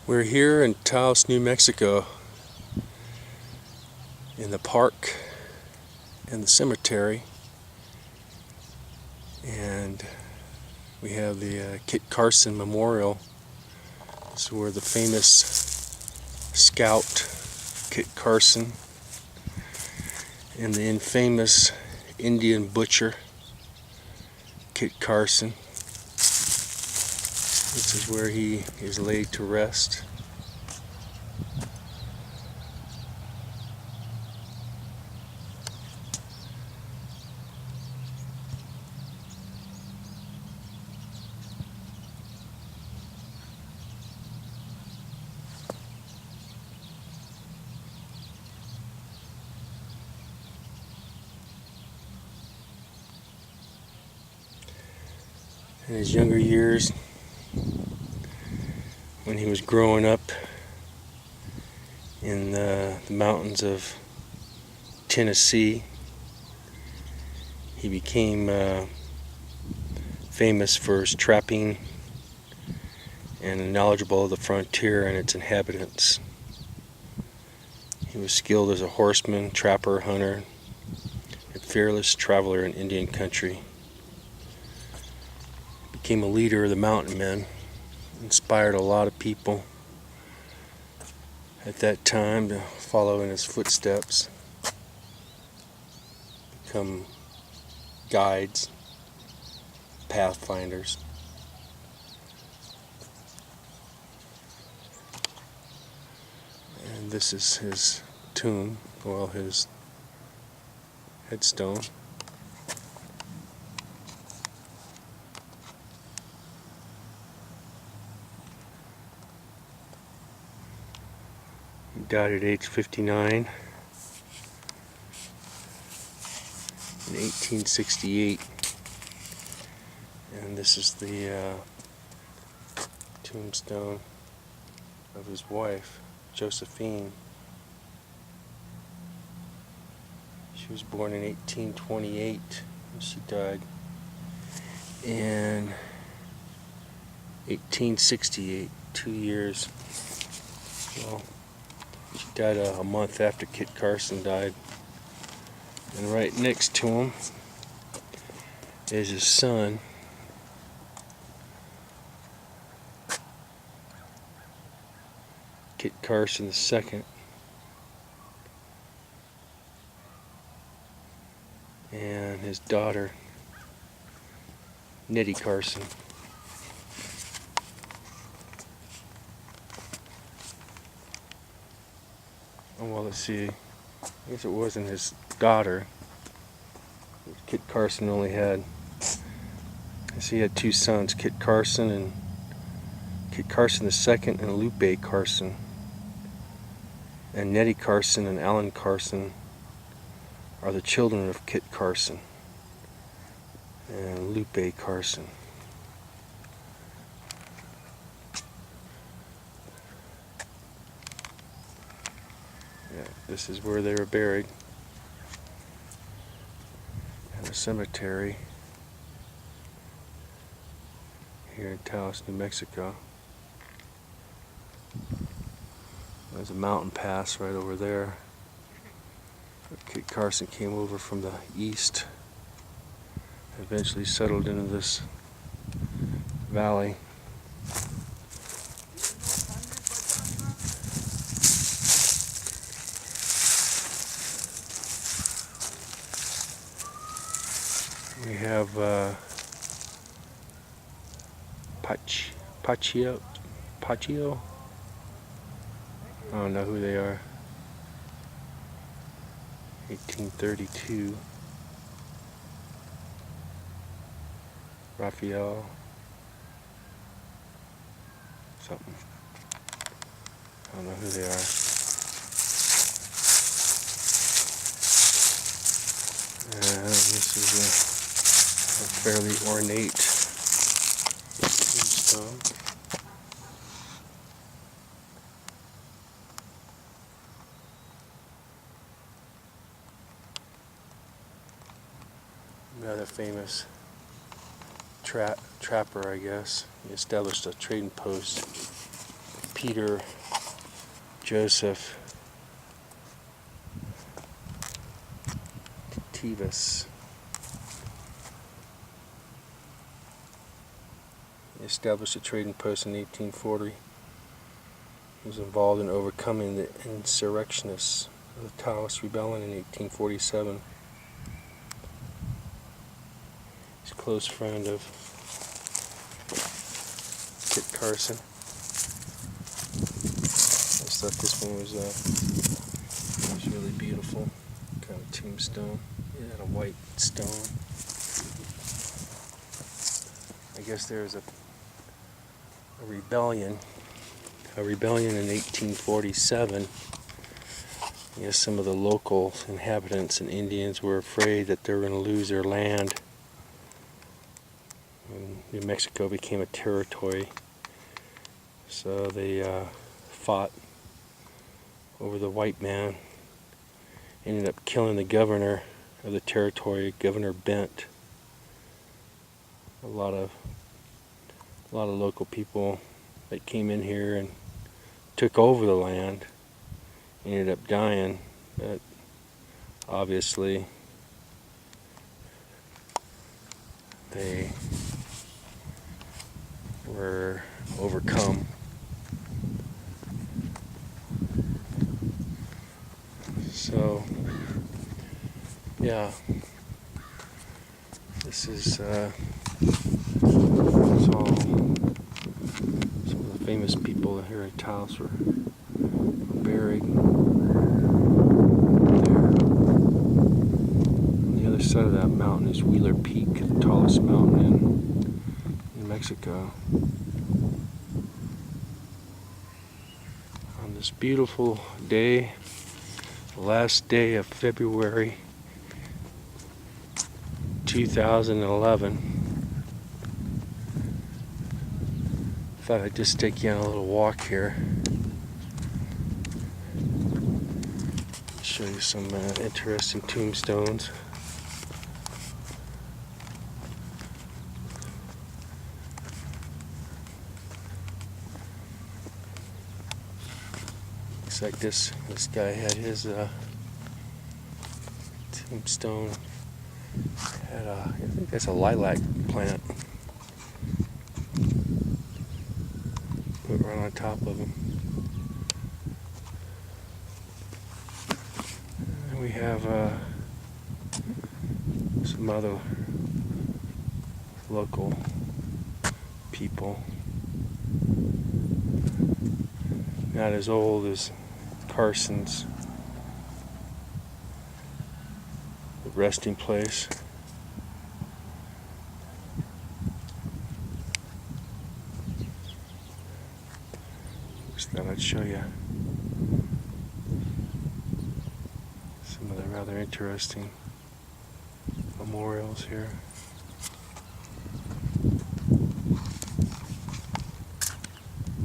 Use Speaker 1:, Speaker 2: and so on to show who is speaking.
Speaker 1: We're here in Taos, New Mexico, in the park and the cemetery, and we have the Kit Carson Memorial. This is where the famous scout Kit Carson and the infamous Indian butcher Kit Carson. This is where he is laid to rest. In his younger years, when he was growing up in the mountains of Tennessee, he became famous for his trapping and knowledgeable of the frontier and its inhabitants. He was skilled as a horseman, trapper, hunter, and fearless traveler in Indian country. Became a leader of the mountain men, inspired a lot of people at that time to follow in his footsteps, become guides, pathfinders. And this is his tomb, well, his headstone. He died at age 59 in 1868, and this is the tombstone of his wife, Josephine. She was born in 1828, and she died in 1868, 2 years. Well, she died a month after Kit Carson died. And right next to him is his son, Kit Carson II, and his daughter, Nettie Carson. Oh, well, let's see. I guess it wasn't his daughter. Kit Carson only had, he had two sons, Kit Carson II and Lupe Carson. And Nettie Carson and Alan Carson are the children of Kit Carson and Lupe Carson. Yeah, this is where they were buried, in a cemetery here in Taos, New Mexico. There's a mountain pass right over there. Kit Carson came over from the east, eventually settled into this valley. We have Pachio. I don't know who they are. 1832. Raphael. Something. I don't know who they are. And this is a fairly ornate tombstone. Another famous trapper, I guess. He established a trading post Peter Joseph Tivas. He established a trading post in 1840. He was involved in overcoming the insurrectionists of the Taos Rebellion in 1847. He's a close friend of Kit Carson. I just thought this one was really beautiful. Kind of tombstone. It had a white stone. I guess there was a rebellion in 1847. I guess some of the local inhabitants and Indians were afraid that they were going to lose their land when New Mexico became a territory. So they fought over the white man. Ended up killing the governor of the territory, Governor Bent. A lot of local people that came in here and took over the land ended up dying, but obviously they were overcome. So yeah, this is all some of the famous people here at Taos were buried there. On the other side of that mountain is Wheeler Peak, the tallest mountain in New Mexico. On this beautiful day, the last day of February 2011, thought I'd just take you on a little walk here. Show you some interesting tombstones. Looks like this guy had his tombstone. Had I think that's a lilac plant. Put right on top of him. And we have some other local people. Not as old as Carson's resting place. Just thought I'd show you some of the rather interesting memorials here.